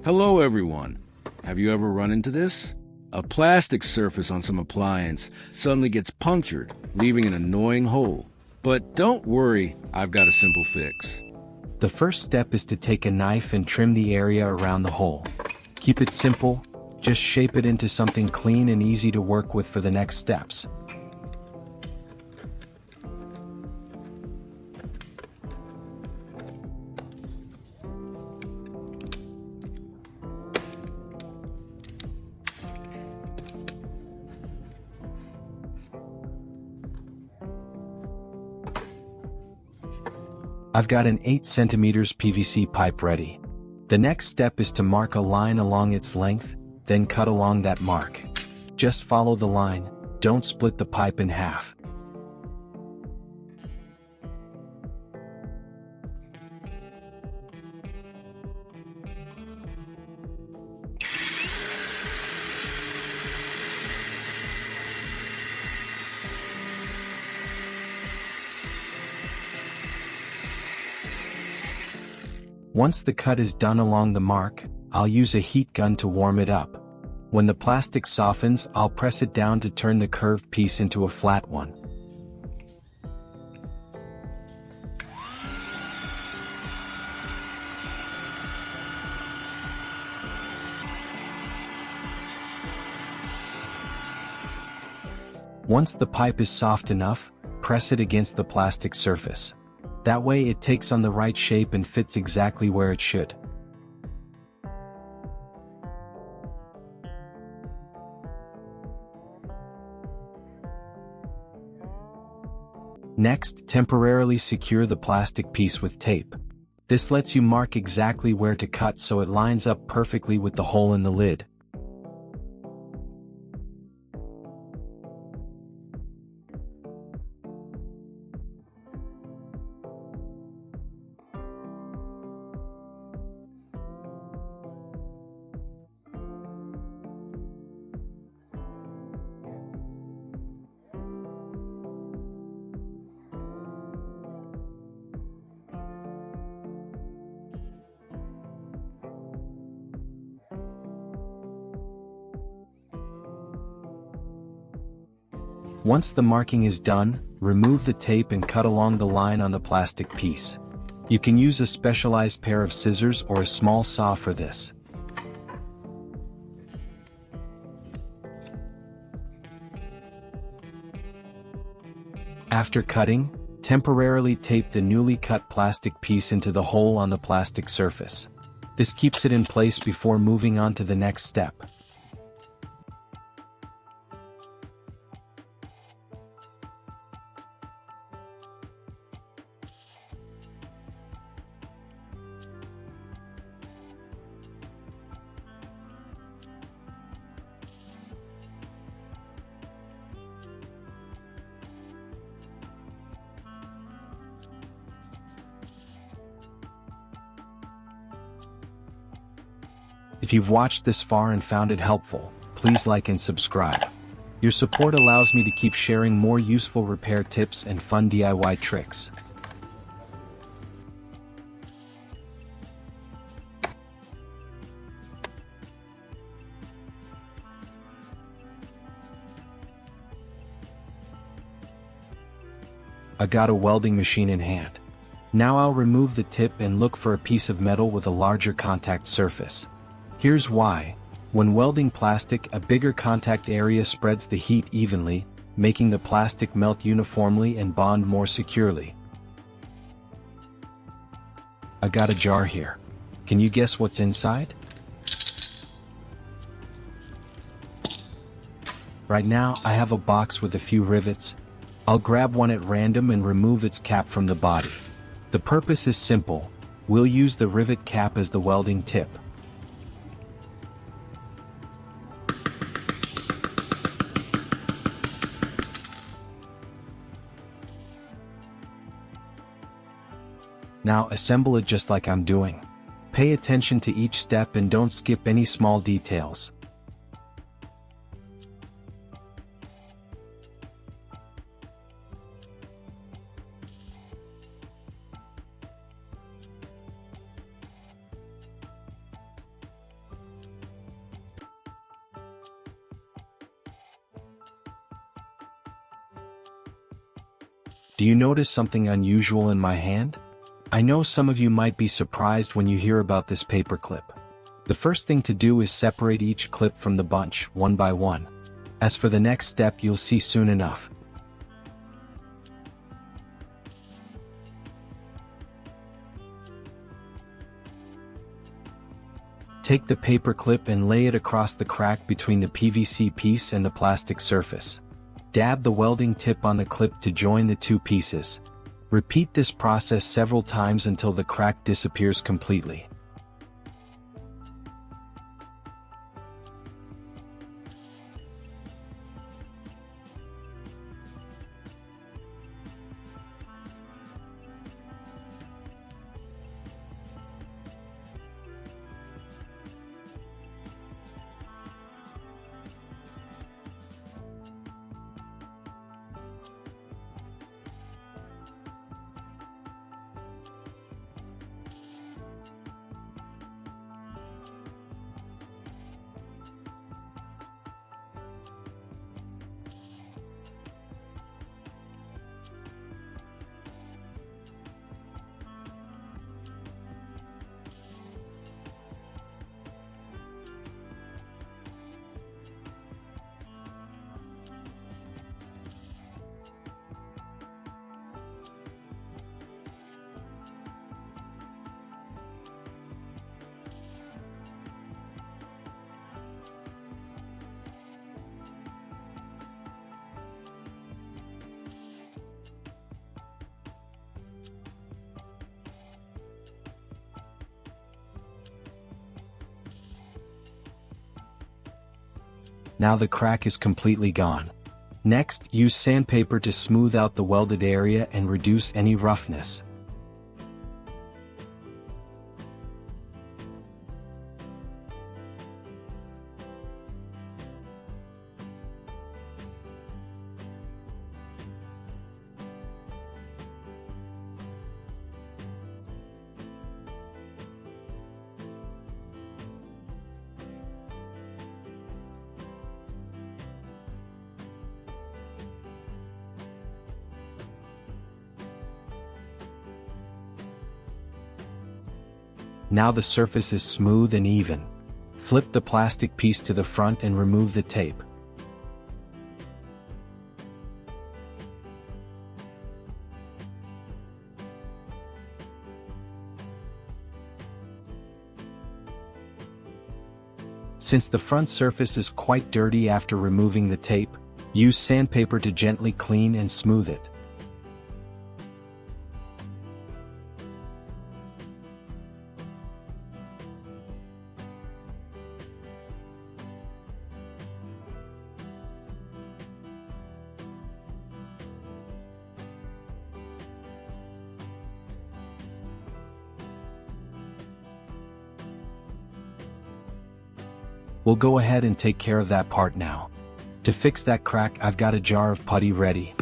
Hello everyone. Have you ever run into this? A plastic surface on some appliance suddenly gets punctured, leaving an annoying hole. But don't worry, I've got a simple fix. The first step is to take a knife and trim the area around the hole. Keep it simple, just shape it into something clean and easy to work with for the next steps. I've got an 8 cm PVC pipe ready. The next step is to mark a line along its length, then cut along that mark. Just follow the line, don't split the pipe in half. Once the cut is done along the mark, I'll use a heat gun to warm it up. When the plastic softens, I'll press it down to turn the curved piece into a flat one. Once the pipe is soft enough, press it against the plastic surface. That way it takes on the right shape and fits exactly where it should. Next, temporarily secure the plastic piece with tape. This lets you mark exactly where to cut so it lines up perfectly with the hole in the lid. Once the marking is done, remove the tape and cut along the line on the plastic piece. You can use a specialized pair of scissors or a small saw for this. After cutting, temporarily tape the newly cut plastic piece into the hole on the plastic surface. This keeps it in place before moving on to the next step. If you've watched this far and found it helpful, please like and subscribe. Your support allows me to keep sharing more useful repair tips and fun DIY tricks. I got a welding machine in hand. Now I'll remove the tip and look for a piece of metal with a larger contact surface. Here's why. When welding plastic, a bigger contact area spreads the heat evenly, making the plastic melt uniformly and bond more securely. I got a jar here. Can you guess what's inside? Right now, I have a box with a few rivets. I'll grab one at random and remove its cap from the body. The purpose is simple. We'll use the rivet cap as the welding tip. Now assemble it just like I'm doing. Pay attention to each step and don't skip any small details. Do you notice something unusual in my hand? I know some of you might be surprised when you hear about this paper clip. The first thing to do is separate each clip from the bunch, one by one. As for the next step, you'll see soon enough. Take the paper clip and lay it across the crack between the PVC piece and the plastic surface. Dab the welding tip on the clip to join the two pieces. Repeat this process several times until the crack disappears completely. Now the crack is completely gone. Next, use sandpaper to smooth out the welded area and reduce any roughness. Now the surface is smooth and even. Flip the plastic piece to the front and remove the tape. Since the front surface is quite dirty after removing the tape, use sandpaper to gently clean and smooth it. We'll go ahead and take care of that part now. To fix that crack, I've got a jar of putty ready.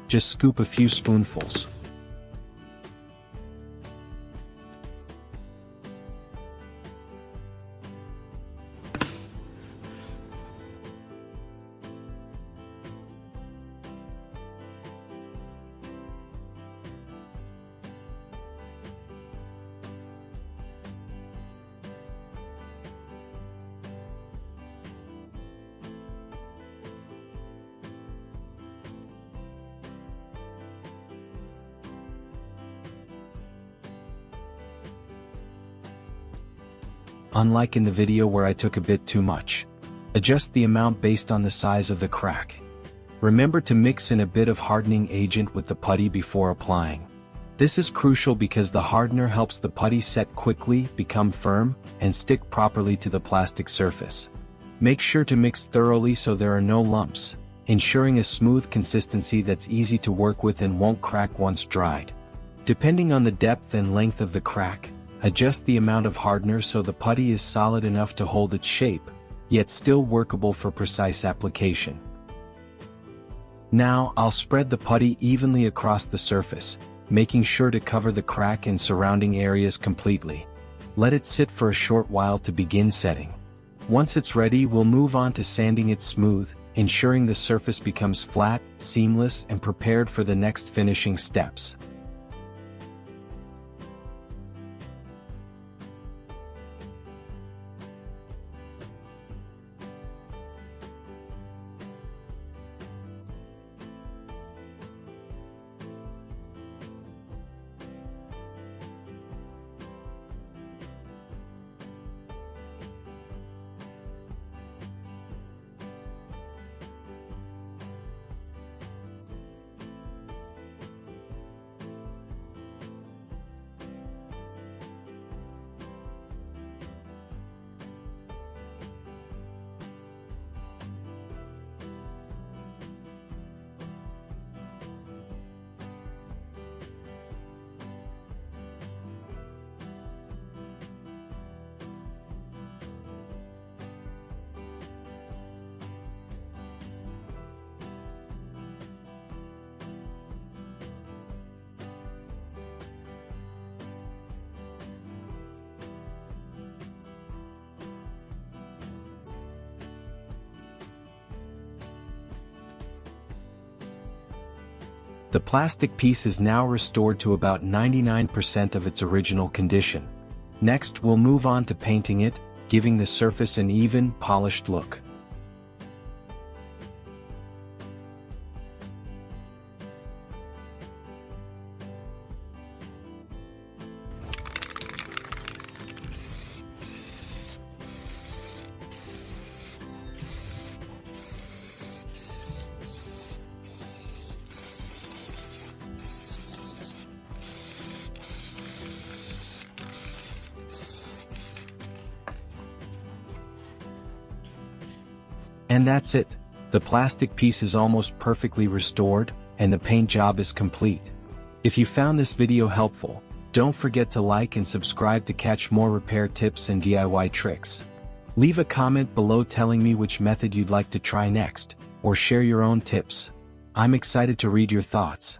Just scoop a few spoonfuls. Unlike in the video where I took a bit too much. Adjust the amount based on the size of the crack. Remember to mix in a bit of hardening agent with the putty before applying. This is crucial because the hardener helps the putty set quickly, become firm, and stick properly to the plastic surface. Make sure to mix thoroughly so there are no lumps, ensuring a smooth consistency that's easy to work with and won't crack once dried. Depending on the depth and length of the crack, adjust the amount of hardener so the putty is solid enough to hold its shape, yet still workable for precise application. Now, I'll spread the putty evenly across the surface, making sure to cover the crack and surrounding areas completely. Let it sit for a short while to begin setting. Once it's ready, we'll move on to sanding it smooth, ensuring the surface becomes flat, seamless, and prepared for the next finishing steps. The plastic piece is now restored to about 99% of its original condition. Next, we'll move on to painting it, giving the surface an even, polished look. And that's it. The plastic piece is almost perfectly restored, and the paint job is complete. If you found this video helpful, don't forget to like and subscribe to catch more repair tips and DIY tricks. Leave a comment below telling me which method you'd like to try next, or share your own tips. I'm excited to read your thoughts.